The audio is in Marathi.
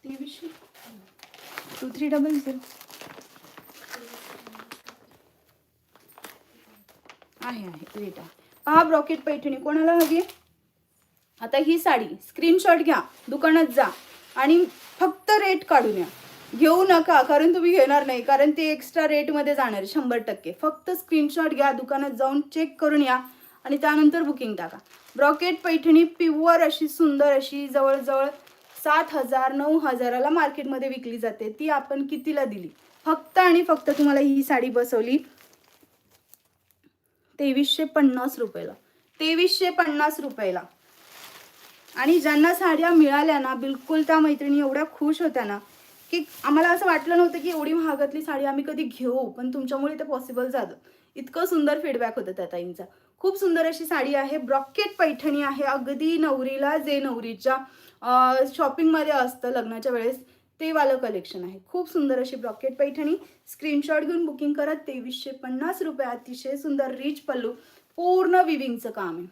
2300 2300 आहे रेट आहे पहा. ब्रॉकेट पैठणी कोणाला हवी आहे? आता ही साडी स्क्रीनशॉट घ्या, दुकानात जा आणि फक्त रेट काढून या. घेऊ नका कारण तुम्ही घेणार नाही, कारण ते एक्स्ट्रा रेटमध्ये जाणार 100%. फक्त स्क्रीनशॉट घ्या, दुकानात जाऊन चेक करून या आणि त्यानंतर बुकिंग टाका. ब्रॉकेट पैठणी प्युअर अशी सुंदर अशी जवळजवळ 7,000 9,000ला मार्केटमध्ये विकली जाते. ती आपण कितीला दिली? फक्त आणि फक्त तुम्हाला ही साडी बसवली 2350 रुपयाला. 2350 रुपयाला. आणि ज्यांना साड्या मिळाल्या ना, बिलकुल त्या मैत्रिणी एवढ्या खुश होत्या ना की आम्हाला असं वाटलं नव्हतं की एवढी महागातली साडी आम्ही कधी घेऊ, पण तुमच्यामुळे ते पॉसिबल झालं. इतकं सुंदर फीडबॅक होतं त्या ताईंचा. खूप सुंदर अशी साडी आहे, ब्रॉकेट पैठणी आहे. अगदी नवरीला जे नवरीच्या शॉपिंगमध्ये असतं लग्नाच्या वेळेस ते वालं कलेक्शन आहे. खूप सुंदर अशी ब्रॉकेट पैठणी. स्क्रीनशॉट घेऊन बुकिंग करा. 2350 रुपये. अतिशय सुंदर रिच पल्लू, पूर्ण विविंगचं काम आहे.